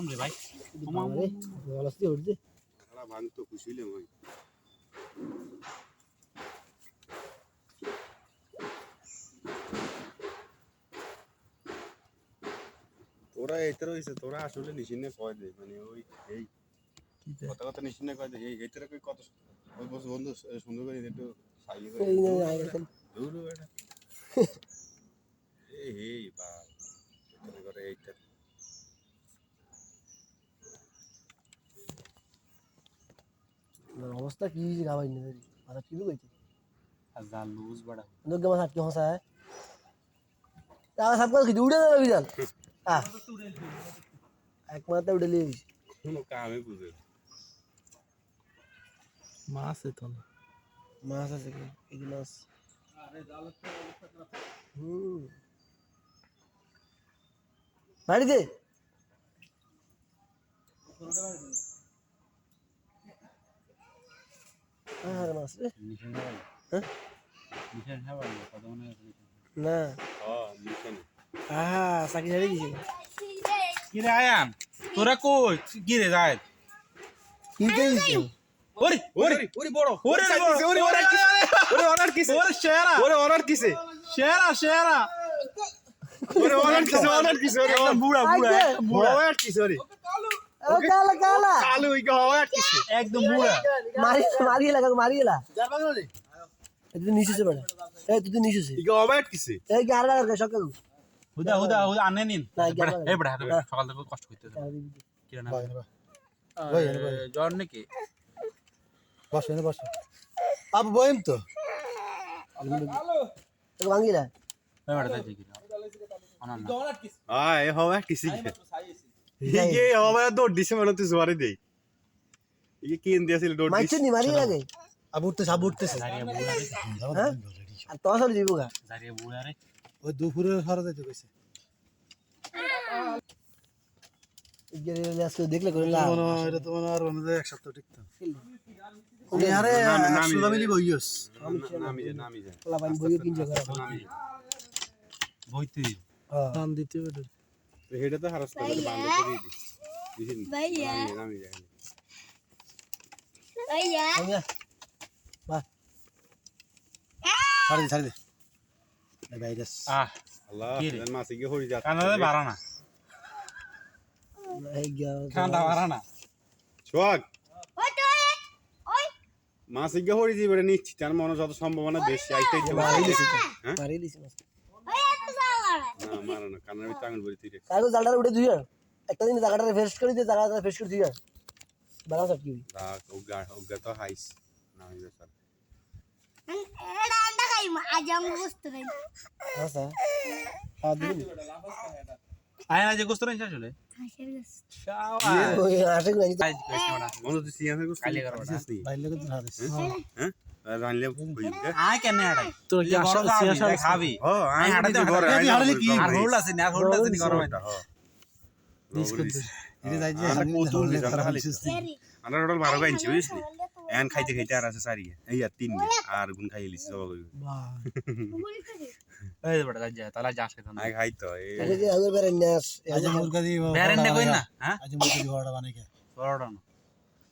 খতম রে ভাই গলাস্তি উঠছে খালা ভাঙ তো খুশি হইলাম ভাই তোরা এইতর হইছে তোরা আসলে নিশিনে কয় দে মানে ওই এই কথা কথা নিশিনে কয় দে এই এইতর কই কত ওই বন্ধু সুন্দর করে একটু সাইয়ে করে দূর বেটা এই বাল তোর করে এইটা অবস্থা কি হয়েছে গাবাই না মাথা কি কইছে হাজার লুজ বড়া लोग के साथ क्यों हंसा है यार सबको उड़े ना विजल हां एक मात्र उड़े लिए কোনো কামে বুঝে মাছ তো না मास আছে কি এই মাস আরে জাল তো অবস্থা খারাপ বাড়ি দে আরে মাস নিশান ভাই হ্যাঁ নিশান ভাই কত মনে না হ্যাঁ নিশানে আহা সাকি ঝাড়ি দিছে কি রে আয়ান তোরা কই কি রে যায় কি কইছিস ওরে ওরে ওরে বড় ওরে ওরে অনার কিসে ওরে অনার কিসে ওরে শেরা ওরে অনার কিসে শেরা ওরে অনার কিসে ওরে একদম বুড়া বুড়া অনার কিসে ওরে ও কালা কালা কালো ওই গা অনার কিসে একদম বুড়া মারি লাগা যার বাগল রে তুই নিচে চে বড়া এই তুই নিচে চে ই গা অনার কিসে এই গার লাগা সকাল হুদা আনে নিন না এই বড়া সকাল থেকে কষ্ট করতে কি না ভাই জ্বর নাকি বস এনে বস আপ বইম তো তো ভাঙিলা এই বড়া যাই কি অনান এ হওয়া কিসে ইয়ে হওয়া দৌড় দিছে মানে তুই জোরে দেই ইয়ে কি দিয়েছিল দৌড় দিছে মাইছে নি মারি লাগে আব উঠতেছে জারিয়া বুড়া রে হ্যাঁ আর তো আসলে দিবগা জারিয়া বুড়া রে ওই দুপুরে সারা যাইতে কইছে গেলে আজকে দেখলে করে লা এটা তো মনে আর মনে এক সপ্তাহ টিকতো ওই আরে সুদা মিলি বইয়স নামি যা লা বান বইও কিন জায়গা নামি বইতে দান দিতে হবে তো হেডে তো হারাস করে বান্ধ করে দি দিছেন ভাইয়া নামি যা ভাইয়া বা ছাড়ি দে এই ভাইরাস আল্লাহ কি রে? জান মাসি গে হরি যা কানাতে বাড়ানা এই গা কান্দা বাড়ানা সোয়াগ ওই তো ওই মাসি গে হরি জীবনে নিশ্চিত তার মনে যত সম্ভাবনা বেশি আইতেই তো মারি দিছি মাছ ওই এত জালা না মারা না কানের ভিতরে আঙুল ভরি তুই রে কাগজ জালটা উঠে দুই একটা দিন জায়গাটা ফ্রেশ করে দিয়ে জায়গাটা ফ্রেশ করে দিয়ে বালা সব কি উগা তো হাইস নামি যা স্যার এডা আন্ডা খাই আজ আমি বুঝতে নাই আচ্ছা হ্যাঁ দিন আয়না যে গোস্ত রাইছ আসলে হাসির গেছে ওই আসে না আজ কইছ না মনে তো সিয়া হয়ে গেছে কালি করো না। ভাই লাগে তো হারিস হ্যাঁ জানলে কই আয় কেন হাড়াই তোর কি আশা সিয়াশা খাবি ও আমি হাঁটাতে ঘরে হাঁটাতে হাঁটলে কি আর হোল্ড আছে না হোল্ড আছে নি গরম এটা এটা যাই যে আমরা কৌতুহল দিছি, আমরা খালি সেরি আমরা টোটাল 12 টা ইঞ্চি বুঝলি এন খাইতে খাইতে আর আছে সারি এই আর তিন আর গুণ খাই লিছি সব কই বাহ বলি করে এই বড় যা তালা যাস খেতে না আই খাই তো এই এটা কি আগের বারে নাস আজ মুরগা দি বেরেন্ডে কই না হ্যাঁ আজ মুরগা দি বড় বানাই কে বড় না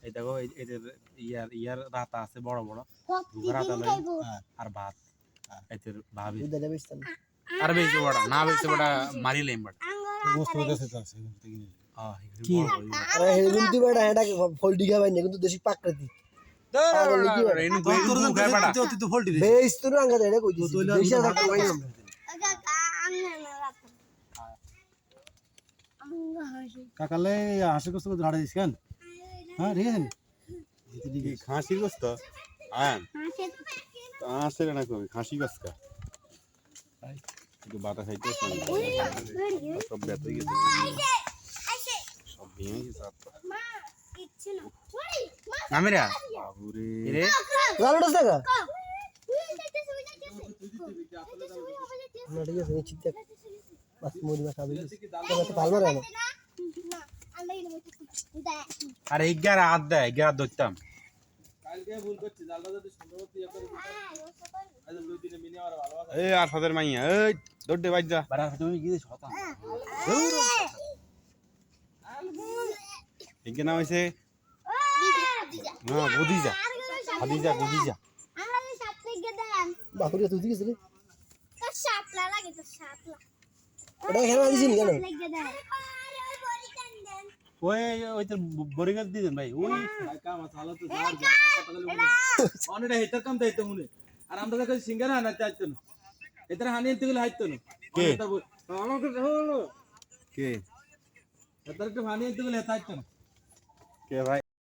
এই দেখো এই যে ইয়ার রাতা আছে বড় বড় প্রতিদিন খাইবো আর ভাত এতের ভাবি দুধ দেবে ইস্তান আর বেশি বড় না বেশি বড় মারি লেম বড় গোস্ত কাছে তো আছে কিন্তু কিনে কি আরে হেলুন্তি বড়া এটা ফোল্ডি খাবাই না কিন্তু দেশি পাকড়তি তুই তো ফল্টি রে বেশ তো আঙ্গা এটা কই দিছি দেশি আর পাই না আগা আঙ্গা না রাখ আঙ্গা হাসি কাকালে হাসি গোস্ত করে হাড়ে দিস কেন হ্যাঁ ঠিক আছে কি খাসি গোস্ত আন হাসি আসলে না কই খাসি গোস্ত একটু বাতা খাইতে সব বেত হয়ে গেছে আইছে সব ভেঙে গেছে মা ইচ্ছে না ওই মা নামিরা বাবুরে রে লালটা দেখা তুই যাইতেছ না ঠিক আছে নিশ্চিত বাস মুড়ি মা খাবে তো ভালো না না আন্ডা ইনে দা আরে 11 হাত দেয় 11 ধরতাম কালকে ভুল করছি জালটা যদি সুন্দরবতী করে আজ দুই দিনে মিনি আমার ভালো আছে এই আর ফাদের মাইয়া এই দৌড় দে বাইজা বাড়া তুমি কি দিছ হতা একে নাম হয়েছে হ্যাঁ গদিজা খাদিজা গদিজা আমাদের সাপ লেগে দেন বাকুড়িয়া তুই দিয়েছিস রে তোর সাপলা লাগে তোর সাপলা ওটা এখানে দিয়েছিস কেন লেগে দেন আরে বড়ি টান দেন ওই তো বোরিং এর দিবেন ভাই ওই ভাই কাম আছে আলো তো যার কথা বলে অনেকটা হেটার কাম দাইতো মনে আর আমরা কাছে সিঙ্গার হানা চাইতো না এটার হানি এনতে গেলে হাইতো না কে? আমাকে হলো কে এটার একটু হানি এনতে গেলে হাইতো না কে ভাই